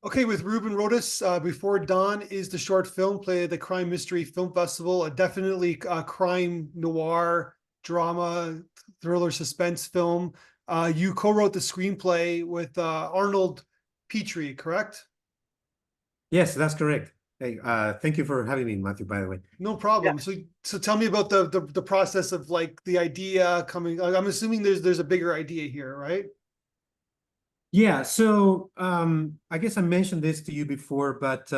Okay, with Ruben Rodas, Before Dawn is the short film played at the Crime Mystery Film Festival, a definitely crime noir drama thriller suspense film. You co-wrote the screenplay with Arnold Petrie, correct? Yes, that's correct. Hey, thank you for having me, Matthew, by the way. No Yeah. problem. So tell me about the process of like the idea coming. I'm assuming there's a bigger idea here, right? Yeah, so I guess I mentioned this to you before, but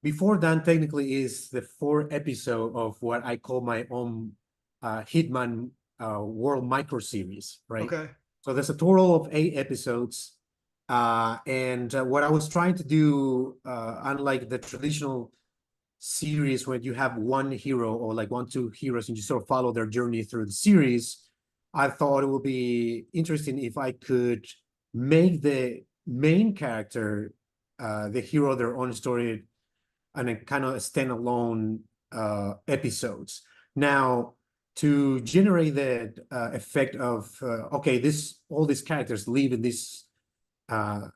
Before Done technically is the fourth episode of what I call my own Hitman World Micro Series, right? Okay. So there's a total of 8 episodes. And what I was trying to do, unlike the traditional series where you have one hero or like one, two heroes and you sort of follow their journey through the series, I thought it would be interesting if I could make the main character the hero of their own story and a kind of standalone episodes. Now, to generate the effect of okay, this all these characters live in this uh,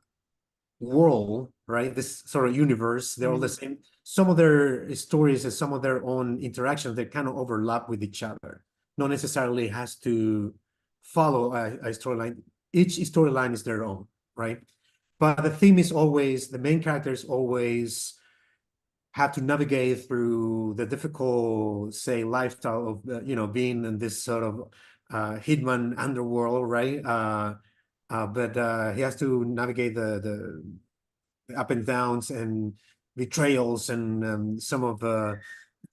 world, right? This sort of universe. They're all the Mhm. same. Some of their stories and some of their own interactions, they kind of overlap with each other. Not necessarily has to follow a storyline. Each storyline is their own, right? But the theme is always the main characters always have to navigate through the difficult, say, lifestyle of being in this sort of hitman underworld, right? But he has to navigate the up and downs and betrayals and some of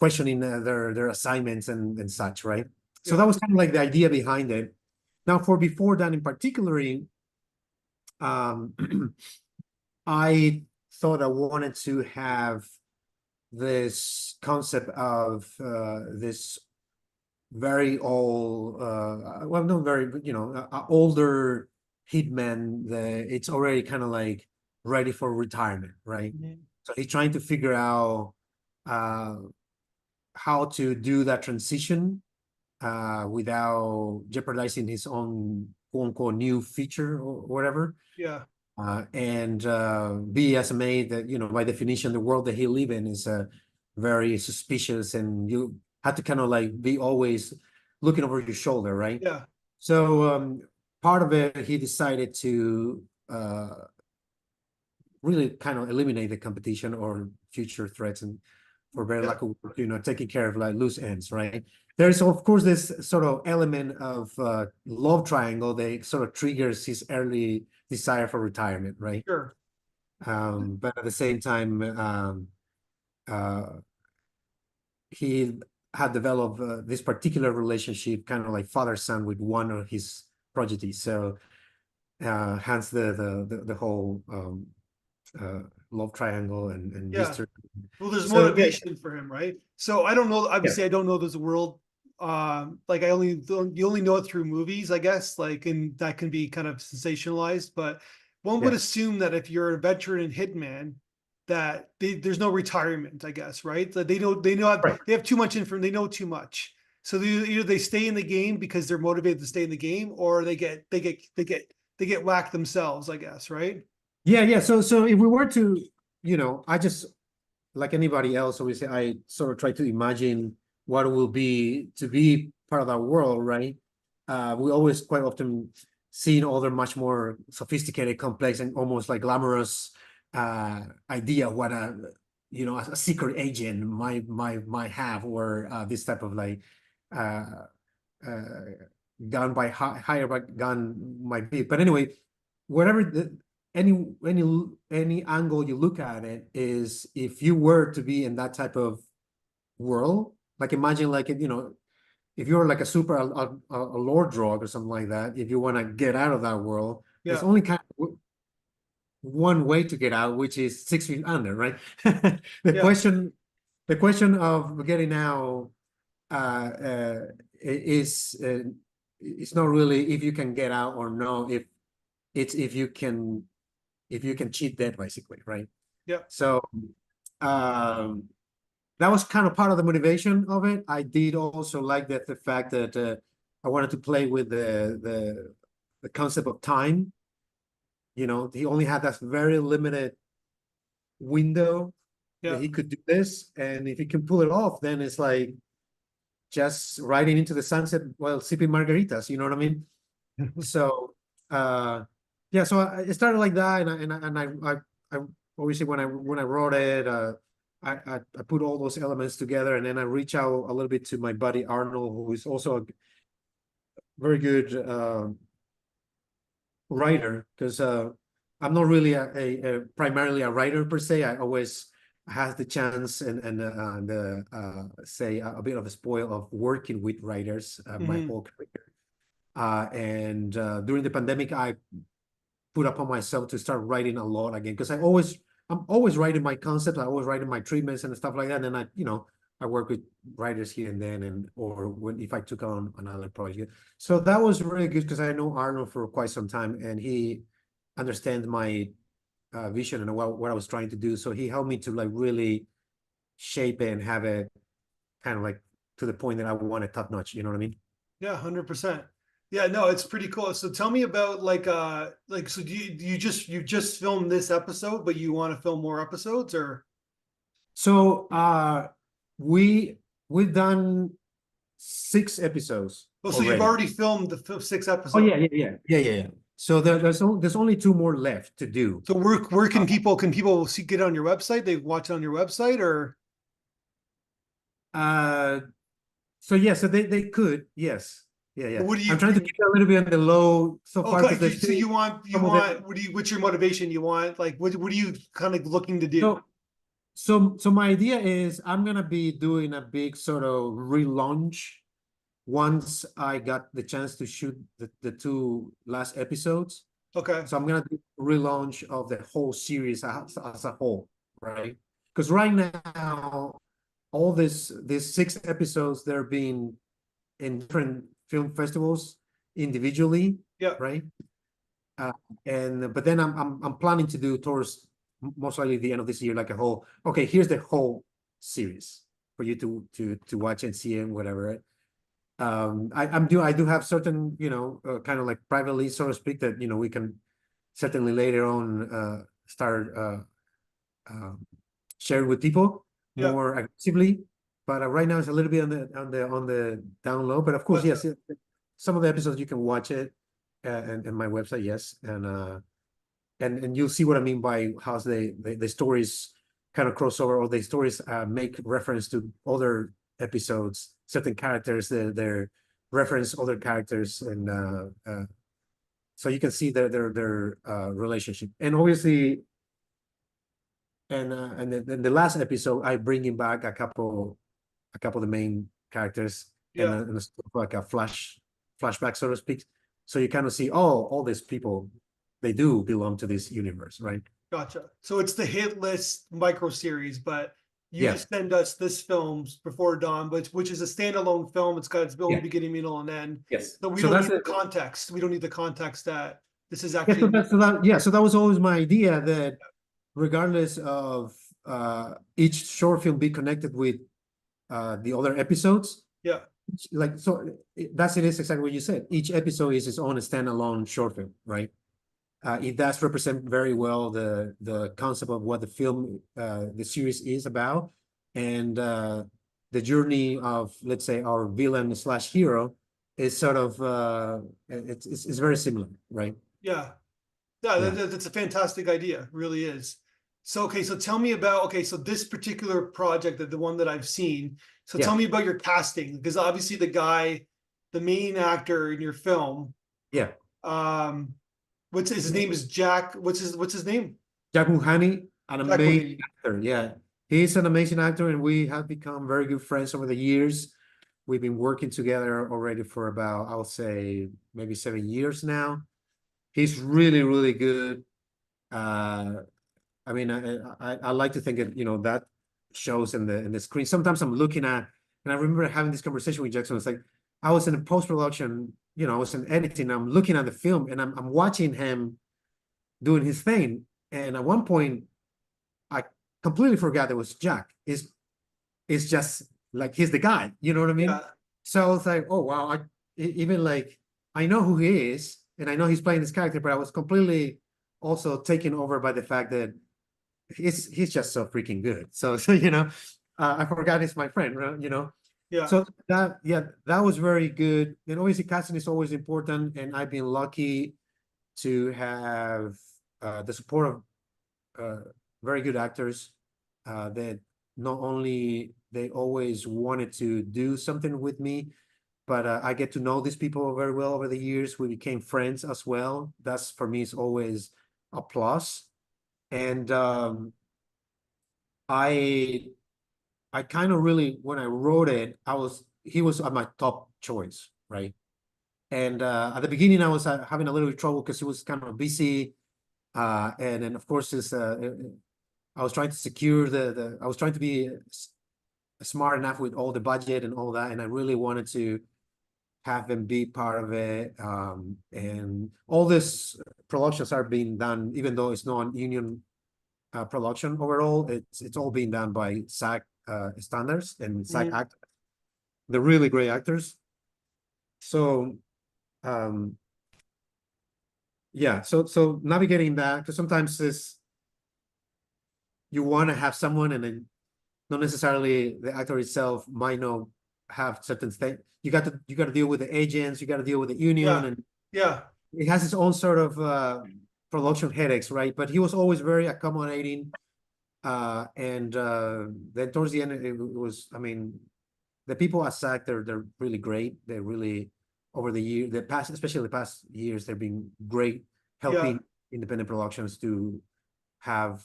questioning their assignments and such, right? So Yeah. that was kind of like the idea behind it. Now, for Before That in particular, um, I thought I wanted to have this concept of this very old, well, not very, but older hitman. It's already kind of like ready for retirement, right? Mhm. So he's trying to figure out uh, how to do that transition without jeopardizing his own quote unquote new feature or whatever. Yeah. And B, as a maid, that by definition, the world that he live in is very suspicious, and you have to kind of like be always looking over your shoulder, right? Yeah. So part of it, he decided to really kind of eliminate the competition or future threats, and for better Yeah. lack of word, taking care of like loose ends, right? There's of course this sort of element of love triangle that sort of triggers his early desire for retirement, right? Sure. But at the same time, uh, he had developed this particular relationship, kind of like father-son, with one of his prodigy. So, hence the whole uh, love triangle and Yeah. mystery. Well, there's So yeah, motivation for him, right? So I don't know. yeah, Obviously, I don't know there's a world. Like you only know it through movies, I guess. Like, and that can be kind of sensationalized. But one would yeah, assume that if you're a veteran hitman, that there's no retirement, I guess, right? That right. they have too much information. They know too much. So either they stay in the game because they're motivated to stay in the game, or they get whacked themselves, I guess, right? Yeah, yeah. So if we were to, I just like anybody else, obviously, I sort of try to imagine what it will be to be part of that world, right? We always quite often seen other much more sophisticated, complex, and almost like glamorous idea of what a secret agent might have, or this type of like uh, uh, gun by higher by gun might be. But anyway, whatever any any angle you look at it is, if you were to be in that type of world, like imagine like if you're like a super a lord drug or something like that, if you want to get out of that world, there's Yeah. only kind of one way to get out, which is 6 feet under, right? the Yeah. question the question of getting out is it's not really if you can get out or no, if it's if you can cheat that basically, right? Yeah. So um that was kind of part of the motivation of it. I did also like that the fact that, I wanted to play with the concept of time. You know, he only had that very limited window that Yeah. he could do this, and if he can pull it off, then it's like just riding into the sunset while sipping margaritas. You know what I mean? So, yeah. So it started like that, I obviously when I wrote it, I put all those elements together, and then I reach out a little bit to my buddy Arnold, who is also a very good writer, because I'm not really a primarily a writer per se. I always had the chance and say a bit of a spoil of working with writers my Mhm. whole career. And during the pandemic, I put upon myself to start writing a lot again, because I'm always writing my concepts, I always writing my treatments and stuff like that. And then I work with writers here and then, and or when if I took on another project. So that was really good because I know Arnold for quite some time, and he understands my vision and what I was trying to do. So he helped me to like really shape it and have it kind of like to the point that I want it top notch. You know what I mean? Yeah, 100%. Yeah, no, it's pretty cool. So tell me about like so you just filmed this episode, but you want to film more episodes or So we we've done 6 episodes oh so you've already. already filmed the 6 Oh episodes. yeah. So there's only 2 more left to do. So where Uh, can people see get it on your website? They watch it on your website or uh so yeah, so they could, yes. Yeah. what do I'm trying to you keep it a little bit on the low so far okay, because there's so still you some of it. want what's your motivation? You want like what are you kind of looking to do? So so my idea is I'm gonna be doing a big sort of relaunch once I got the chance to shoot the 2 last episodes. Okay. So I'm gonna do a relaunch of the whole series as a whole, right? Because right now, all these 6 episodes, they're being in different film festivals individually, Yeah. right? Uh, and but then I'm planning to do towards most likely the end of this year, like a whole. Okay, here's the whole series for you to watch and see and whatever. Right? I do have certain kind of like privately, so to speak, that we can certainly later on start share with people Yeah. more aggressively. But right now it's a little bit on the down low. But of course, Gotcha. yes, some of the episodes you can watch it and my website, yes, and you'll see what I mean by how the stories kind of crossover, or the stories make reference to other episodes, certain characters, they're reference other characters, and so you can see their relationship. And obviously, and then the last episode, I bring in back a couple of the main characters, Yeah. and it's like a flashback, so to speak. So you kind of see, oh, all these people, they do belong to this universe, right? Gotcha. So it's the hit list micro series, but you Yeah, just send us this films before dawn, which is a standalone film. It's got its own yeah, beginning, middle, and end. yes. So we So don't that's need the it. context. We don't need the context that this is Yeah, actually. so that was always my idea, that regardless of each short film be connected with the other episodes, Yeah. like so that's it is exactly what you said. Each episode is its own standalone short film, right? It does represent very well the concept of what the film, the series is about, and the journey of, let's say, our villain slash hero is sort of it's very similar, right? Yeah. Yeah. Yeah, That's a fantastic idea. Really is. So, okay. So tell me about, okay. So this particular project, the one that I've seen. So yeah, tell me about your casting, because obviously the main actor in your film, yeah. um, what's his name is Jack. What's his name? Jack Muhani, an Jack amazing Mahoney. actor. Yeah, he's an amazing actor, and we have become very good friends over the years. We've been working together already for about, I'll say, maybe 7 years now. He's really, really good. Uh, I mean, I like to think that that shows in the screen. Sometimes I'm looking at, and I remember having this conversation with Jackson. It's like I was in post production, I was in editing. I'm looking at the film, and I'm watching him doing his thing. And at one point, I completely forgot it was Jack. It's just like he's the guy. You know what I mean? Yeah. So I was like, oh wow! Even like I know who he is, and I know he's playing this character, but I was completely also taken over by the fact that he's just so freaking good. So you know, I forgot he's my friend, right? You know. Yeah. So that, yeah, that was very good. And obviously casting is always important, and I've been lucky to have the support of very good actors that not only they always wanted to do something with me, but I get to know these people very well over the years. We became friends as well. That's, for me, is always a plus. And I kind of really, when I wrote it, he was my top choice, right? And at the beginning, I was having a little bit of trouble because he was kind of busy. And then, of course, I was trying to secure I was trying to be smart enough with all the budget and all that. And I really wanted to have them be part of it. And all this productions are being done, even though it's not union production overall, it's all being done by SAG standards and SAG actors. They're really great actors. So yeah, so navigating that, because sometimes you want to have someone, and then not necessarily the actor itself might not have certain things. You got to deal with the agents, you got to deal with the union, and Yeah. it has its own sort of production headaches, right? But he was always very accommodating. And then towards the end, it was, I mean, the people at SAC, they're really great. They're really, over the year, especially the past years, they've been great helping independent productions to have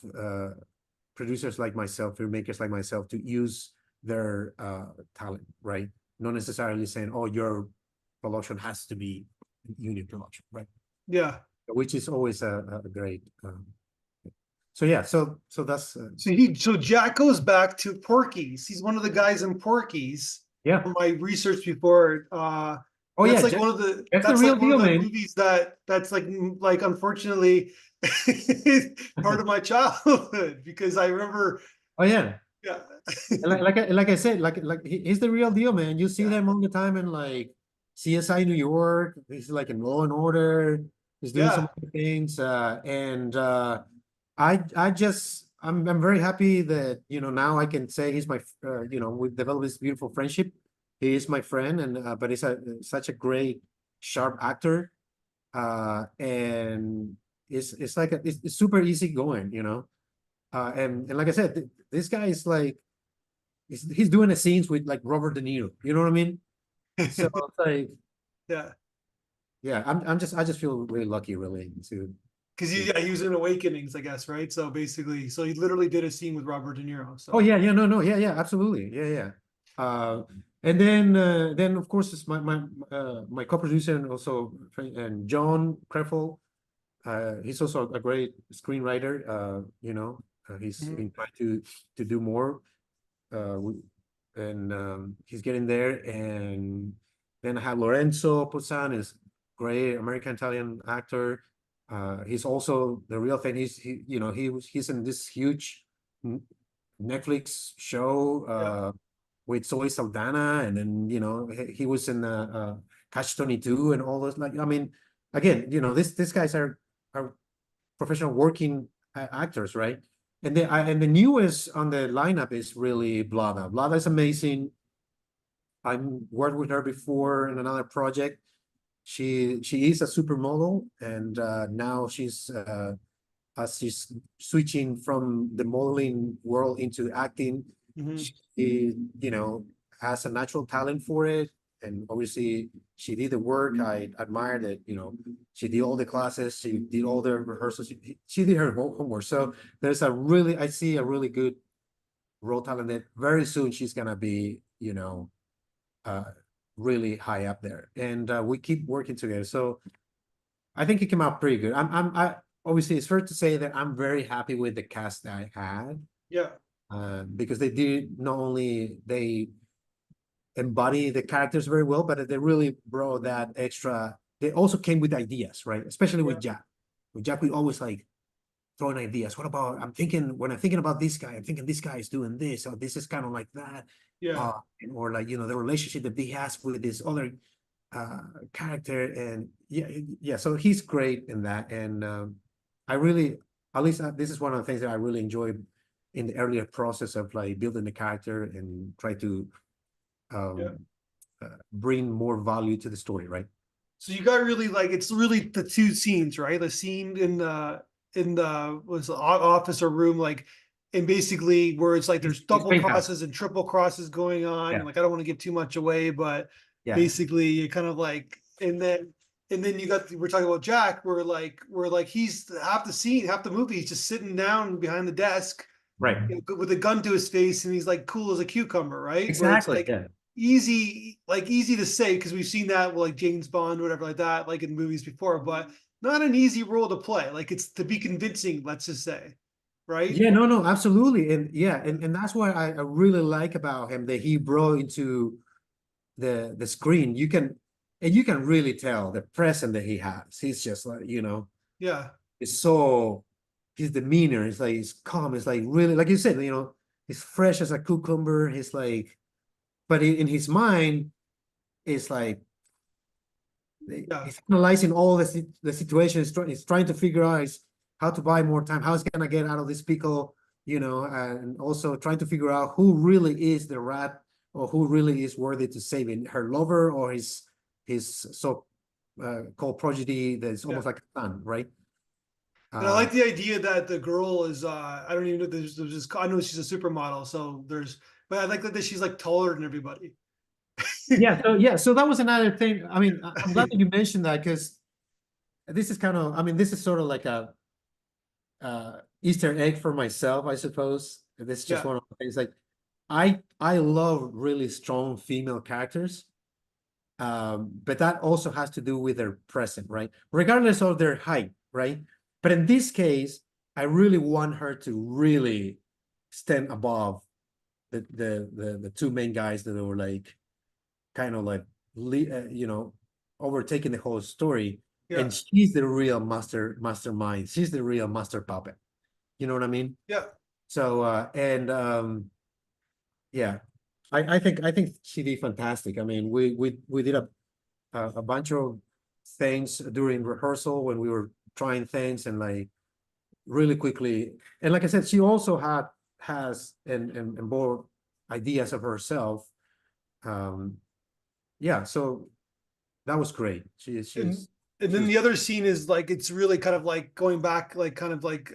producers like myself, filmmakers like myself, to use their talent, right? Not necessarily saying, oh, your production has to be union production, right? Yeah. Which is always a great. So yeah, so that's So Jack goes back to Porky's. He's one of the guys in Porky's. yeah. From my research before, Oh that's yeah, like one of the that's the that's real like one deal, of the man. movies that's like unfortunately part of my childhood, because I remember. Oh yeah, Yeah. and like I said, like he's the real deal, man. You see Yeah. them all the time in like CSI New York. He's like in Law and Order. He's doing some Yeah. other things, and I'm very happy that, you know, now I can say he's my you know, we've developed this beautiful friendship. He is my friend, and but he's such a great, sharp actor, and it's like it's super easy going, you know. And like I said, this guy is like, he's doing the scenes with like Robert De Niro. You know what I mean? So it's like, Yeah. yeah, I just feel really lucky, really, to Because he was in Awakenings, I guess, right? So basically, so he literally did a scene with Robert De Niro. Oh So yeah, yeah, no, yeah, yeah, absolutely, yeah, yeah. And then of course it's my co-producer and also and John Krefel. He's also a great screenwriter. You know, he's been trying to do more. And he's getting there. And then I have Lorenzo Posan, is great American Italian actor. He's also the real thing. You know, he's in this huge Netflix show with Zoe Saldana, and then, you know, he was in Catch 22 and all those. Like, I mean, again, you know, these guys are professional working actors, right? And the newest on the lineup is really Blada. Blada is amazing. I worked with her before in another project. She is a supermodel, and now she's as she's switching from the modeling world into acting. She, you know, has a natural talent for it, and obviously she did the work. I admire that, you know, she did all the classes, she did all the rehearsals, she did her homework. So there's I see a really good role talent that very soon she's gonna be, you know, really high up there, and we keep working together. So I think it came out pretty good. I obviously, it's fair to say that I'm very happy with the cast that I had. yeah. Because they did, not only they embody the characters very well, but they really brought that extra. They also came with ideas, right? Especially with Jack. With Jack, we always like throwing ideas. What about, when I'm thinking about this guy, I'm thinking this guy is doing this, or this is kind of like that. Yeah. Or like, you know, the relationship that he has with this other character. And yeah, so he's great in that. And I really, at least this is one of the things that I really enjoyed in the earlier process of like building the character and try to Yeah. bring more value to the story, right? So you got really like it's really the two scenes, right? The scene in the was the office or room, like, and basically where it's like there's It's double Space House. crosses and triple crosses going on. Yeah, And like I don't want to give too much away, but yeah, basically you kind of like, and then you got we're talking about Jack, where like he's half the scene, half the movie, he's just sitting down behind the desk, right. with a gun to his face, and he's like cool as a cucumber, right? Where it's Exactly. like Yeah. easy to say because we've seen that with like James Bond, whatever like that, like in movies before, but not an easy role to play. Like it's to be convincing, let's just say, right? Yeah, no, no, absolutely. And yeah, and that's what I really like about him that he brought into the screen. You can really tell the presence that he has. He's just like, Yeah, it's so his demeanor is like he's calm, it's like really like you said, he's fresh as a cucumber. He's like, but in his mind, it's like yeah, he's analyzing all the situation. He's trying to figure out how to buy more time, how he's gonna get out of this pickle, and also trying to figure out who really is the rat or who really is worthy to save it, her lover or his so called prodigy that's yeah. almost like a son, right? And I Uh, like the idea that the girl is I don't even know, there's this, I know she's a supermodel, so but I like that she's like taller than everybody. so that was another thing. I mean, I'm glad that you mentioned that because this is kind of, I mean, this is sort of like a Easter egg for myself, I suppose. This is just Yeah, one of the things. Like, I love really strong female characters, but that also has to do with their present, right? Regardless of their height, right? But in this case, I really want her to really stand above the two main guys that were like kind of like overtaking the whole story. yeah, And she's the real mastermind. She's the real master puppet. You know what I mean? yeah. So and yeah, I think she did fantastic. I mean, we did a bunch of things during rehearsal when we were trying things and like really quickly. And like I said, she also has and more ideas of herself. Um, yeah, so that was great. And and She then was the other scene is like it's really kind of like going back, like kind of like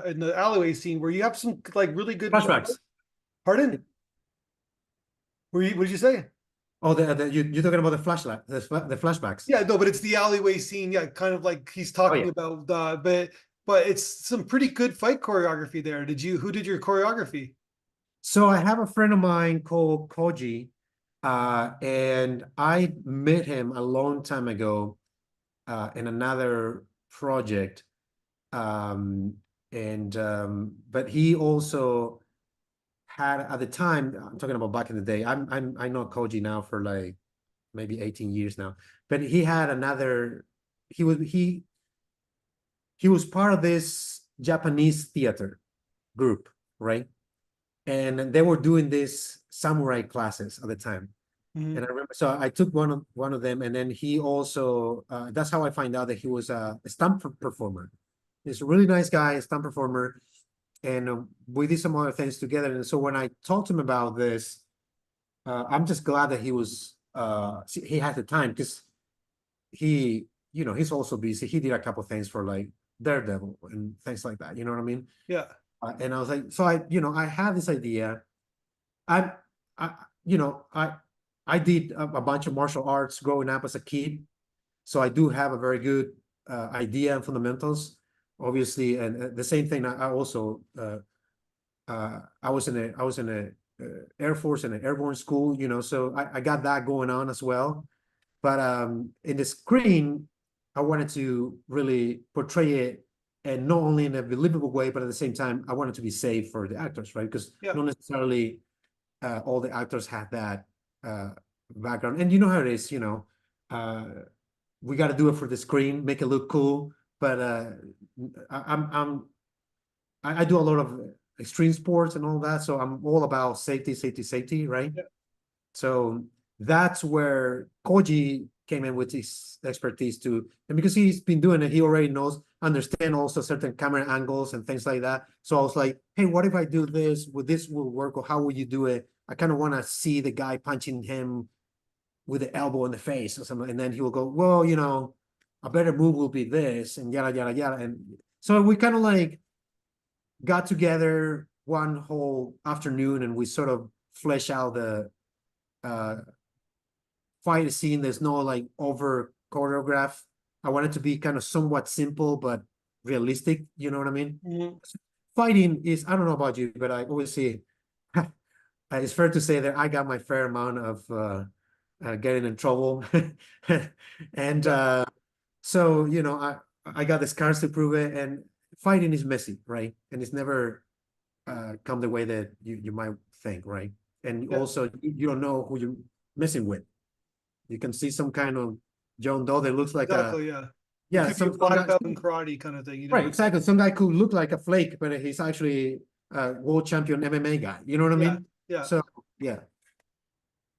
in the alleyway scene where you have some like really good flashbacks. pardon? What did you say? Oh, you're talking about the flashlight, the flashbacks. Yeah, no, but it's the alleyway scene. Yeah, kind of like he's Oh yeah. talking about but it's some pretty good fight choreography there. Who did your choreography? So I have a friend of mine called Koji, and I met him a long time ago in another project. Um, and but he also had at the time, I'm talking about back in the day. I know Koji now for like maybe 18 years now, but he had another. He was he was part of this Japanese theater group, right? And they were doing this samurai classes at the time. And I Mhm. remember, so I took one of them, and then he also that's how I find out that he was a stunt performer. He's a really nice guy, a stunt performer, and we did some other things together. And so when I talked to him about this, I'm just glad that he had the time because he's also busy. He did a couple things for like Daredevil and things like that. You know what I mean? Yeah, And I was like, so I had this idea. I, I, you know, I did a bunch of martial arts growing up as a kid, so I do have a very good idea and fundamentals, obviously. And the same thing. I also I was in a Air Force and an airborne school, so I got that going on as well. But in the screen, I wanted to really portray it, and not only in a believable way, but at the same time, I wanted to be safe for the actors, right? Because yeah, not necessarily all the actors have that background, and you know how it is. Uh, we got to do it for the screen, make it look cool. But I do a lot of extreme sports and all that, so I'm all about safety, safety, safety, right? yeah. So that's where Koji came in with his expertise to, and because he's been doing it, he already understand also certain camera angles and things like that. So I was like, hey, what if I do this? Would this will work, or how would you do it? I kind of want to see the guy punching him with the elbow in the face or something, and then he will go, well, a better move will be this, and yada yada yada. And so we kind of like got together one whole afternoon, and we sort of flesh out the fight scene. There's no like over choreograph. I want it to be kind of somewhat simple but realistic. You know what I mean? Mhm. Fighting is, I don't know about you, but I always see it's fair to say that I got my fair amount of getting in trouble. And so, I got the scars to prove it, and fighting is messy, right? And it's never come the way that you might think, right? And Yeah, also you don't know who you're messing with. You can see some kind of John Doe that looks like exactly. Yeah. It yeah, could be a some black guy, belt in karate kind of thing, right, exactly. Some guy could look like a flake, but he's actually a world champion MMA guy. You know what I Yeah, mean? yeah. So yeah.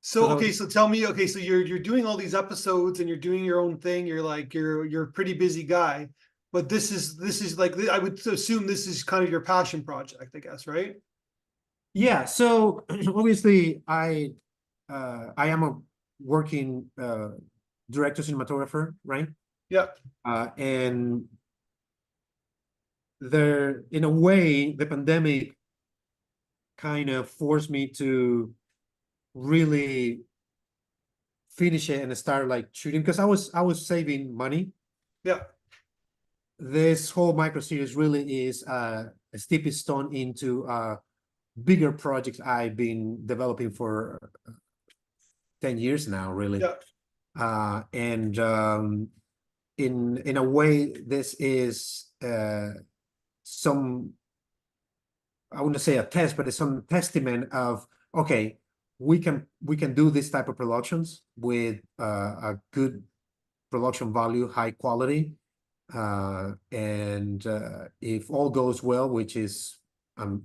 So So okay, so tell me, okay, so you're doing all these episodes and you're doing your own thing. You're like you're a pretty busy guy, but this is like I would assume this is kind of your passion project, I guess, right? yeah, so obviously I am a working director cinematographer, right? Yeah. And there, in a way, the pandemic kind of forced me to really finish it and start like shooting, because I was saving money. Yeah. This whole micro series really is a stepping stone into bigger projects I've been developing for 10 years now, really. Yeah. And in a way, this is some, I wouldn't say a test, but it's some testament of, okay, we can do this type of productions with a good production value, high quality. And if all goes well, which is I'm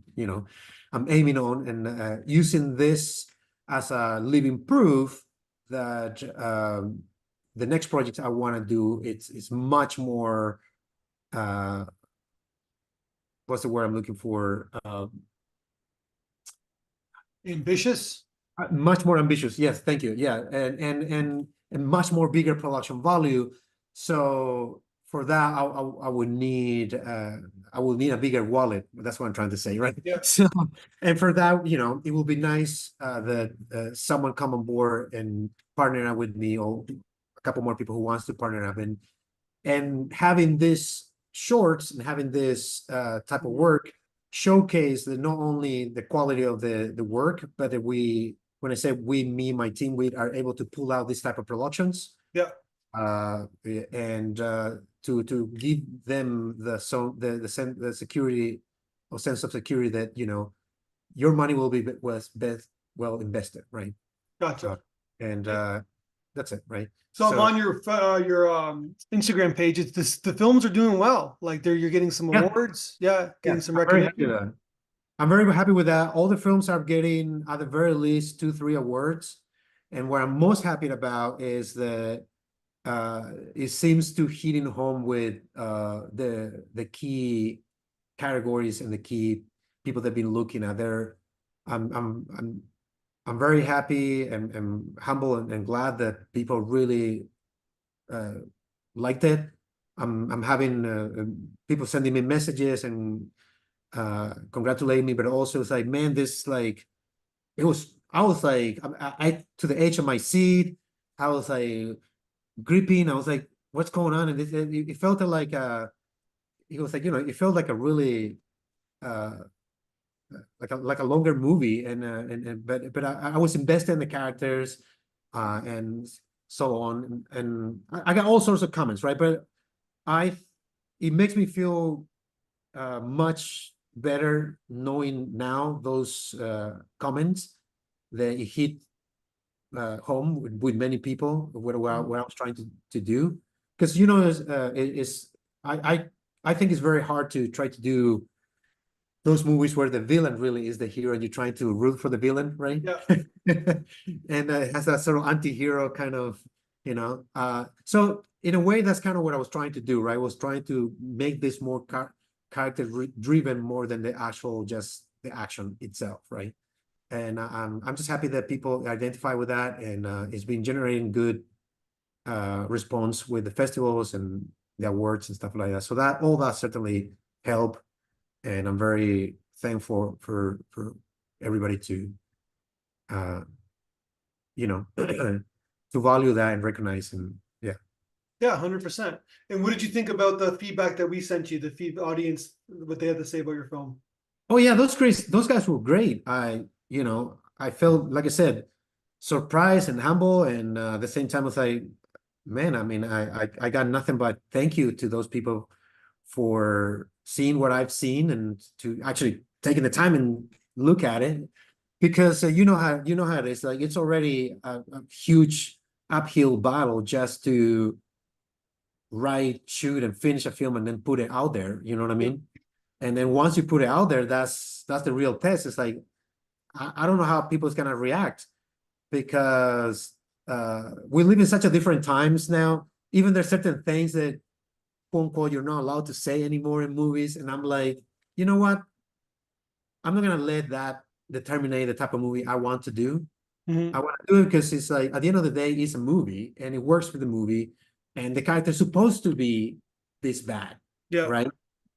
aiming on, and using this as a living proof that the next project I want to do, it's much more what's the word I'm looking for? Ambitious. Much more ambitious. Yes, thank you. Yeah, and much more bigger production value. So for that, I would need a bigger wallet. That's what I'm trying to say, right? Yeah. So, and for that, it will be nice that someone come on board and partner up with me, or a couple more people who wants to partner up, and having this shorts and having this type of work showcase that not only the quality of the work, but that when I say we, me, my team, we are able to pull out this type of productions, Yeah. and to give them the security or sense of security that your money will be was best well invested, right? Gotcha. And that's it, right? So I'm on your Instagram page. It's this the films are doing well. Like you're getting some yeah, awards. Yeah, yeah, getting some I'm very happy recognition. with that. I'm very happy with that. All the films are getting, at the very least, 2, 3 awards. And what I'm most happy about is that it seems to hitting home with the key categories and the key people that have been looking at. I'm very happy and humble and glad that people really liked it. I'm having people sending me messages and congratulating me, but also it's like, man, this like I was like, I to the edge of my seat. I was like gripping. I was like, what's going on? And it felt like it was like, it felt like a really uh like a longer movie, and but I was invested in the characters and so on, and I got all sorts of comments, right? But I it makes me feel much better knowing now those comments that it hit home with many people what I was trying to do, because I think it's very hard to try to do those movies where the villain really is the hero and you're trying to root for the villain, right? Yeah. And it has that sort of anti-hero kind of you know. So in a way, that's kind of what I was trying to do, right? I was trying to make this more character driven more than the actual just the action itself, right? And I'm just happy that people identify with that, and it's been generating good response with the festivals and the awards and stuff like that. So that all that certainly help, and I'm very thankful for everybody to you know to value that and recognize, and yeah. Yeah, 100%. And what did you think about the feedback that we sent you, the audience, what they had to say about your film? Oh yeah, those guys were great. I felt, like I said, surprised and humble, and at the same time, I was like, man, I mean, I got nothing but thank you to those people for seeing what I've seen and to actually taking the time and look at it, because you know how it is. Like, it's already a huge uphill battle just to write, shoot, and finish a film and then put it out there. You know what I mean? And then once you put it out there, that's the real test. It's like, I don't know how people's gonna react, because we live in such a different times now. Even there's certain things that, quote unquote, you're not allowed to say anymore in movies. And I'm like, you know what? I'm not gonna let that determine the type of movie I want to do. Mhm. I want to do it because it's like, at the end of the day, it's a movie and it works for the movie, and the character's supposed to be this bad, Yeah, right?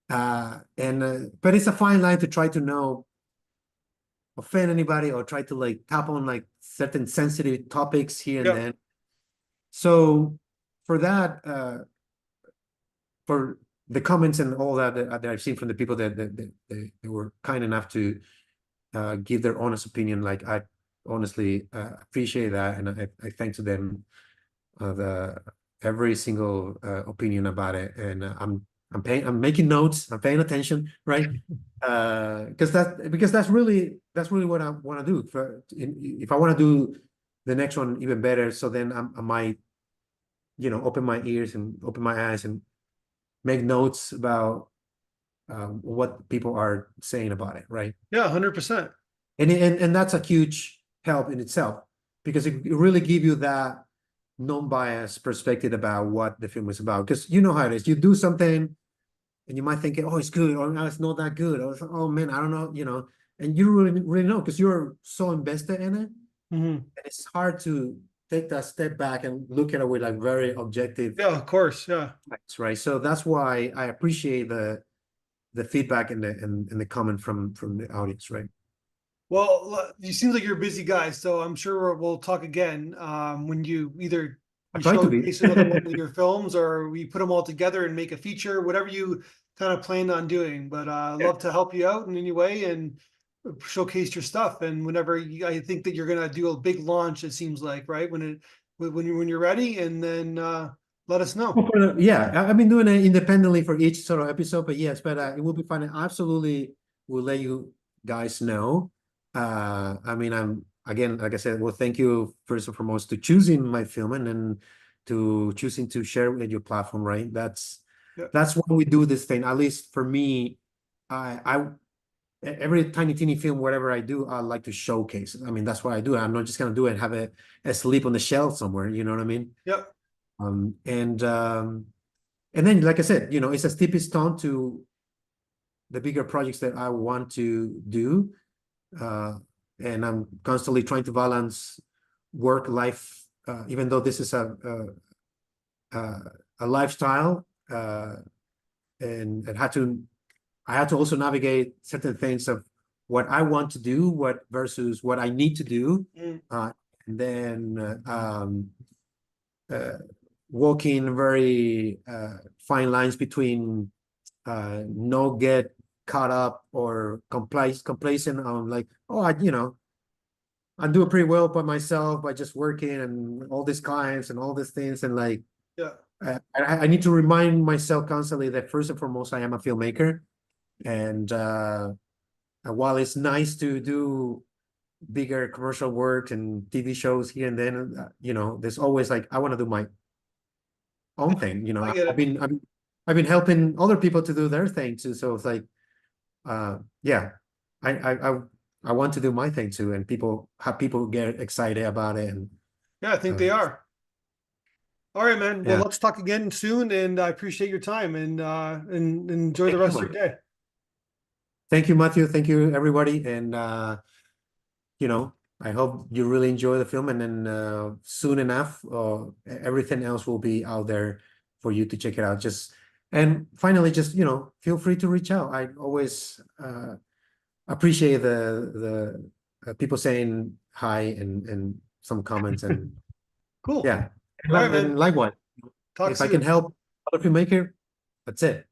But it's a fine line to try to know offend anybody or try to like tap on like certain sensitive topics here and yeah, then. So for that, for the comments and all that I've seen from the people that they were kind enough to give their honest opinion, like, I honestly appreciate that, and I thank to them the every single opinion about it, and I'm making notes, I'm paying attention, right? Because that's really what I want to do. If I want to do the next one even better, so then I might, open my ears and open my eyes and make notes about what people are saying about it, right? yeah, 100%. And that's a huge help in itself, because it really give you that non-biased perspective about what the film is about. Because you know how it is, you do something and you might think, oh, it's good, or no, it's not that good, or oh man, I don't know, and you really know, because you're so invested in it. Hmm. And it's hard to take that step back and look at it with like very objective Yeah, of course. Yeah. facts, right? So that's why I appreciate the feedback and the comment from the audience, right? Well, you seem like you're a busy guy, so I'm sure we'll talk again when you either I you try to be. showcase another one of your films, or we put them all together and make a feature, whatever you kind of plan on doing. But I'd Yeah. love to help you out in any way and showcase your stuff. And whenever I think that you're gonna do a big launch, it seems like, right, when you're ready, and then let us know. Yeah, I've been doing it independently for each sort of episode, but yes, but it will be fun. I absolutely will let you guys know. I mean, I'm again, like I said, well, thank you first and foremost to choosing my film, and then to choosing to share with your platform, right? Yeah. That's why we do this thing. At least for me, I every tiny teeny film, whatever I do, I like to showcase. I mean, that's why I do it. I'm not just gonna do it and have it asleep on the shelf somewhere. You know what I mean? Yeah. Um, and um, and then, like I said, it's a stepping stone to the bigger projects that I want to do. Uh, and I'm constantly trying to balance work life, even though this is a lifestyle, and I had to also navigate certain things of what I want to do, what versus what I need to do, Mm. and then uh, walking very fine lines between no get caught up or complacent on like, oh, I'm doing pretty well by myself by just working and all these clients and all these things, and like Yeah. I need to remind myself constantly that first and foremost I am a filmmaker, and while it's nice to do bigger commercial work and TV shows here and then, there's always like I want to do my own thing. I get it. I've been helping other people to do their thing too. So it's like, yeah, I I I, I want to do my thing too, and people get excited about it, and Yeah, I think uh, they are. All right, man. Well, Yeah. let's talk again soon, and I appreciate your time and enjoy the Thank you, rest of your Mike. day. Thank you, Matthew. Thank you, everybody. And you know, I hope you really enjoy the film, and then soon enough, everything else will be out there for you to check it out. Just and finally, just feel free to reach out. I always appreciate the people saying hi and some comments, and Cool. yeah, All right, man. and likewise, Talk if I can soon. help other filmmaker, that's it.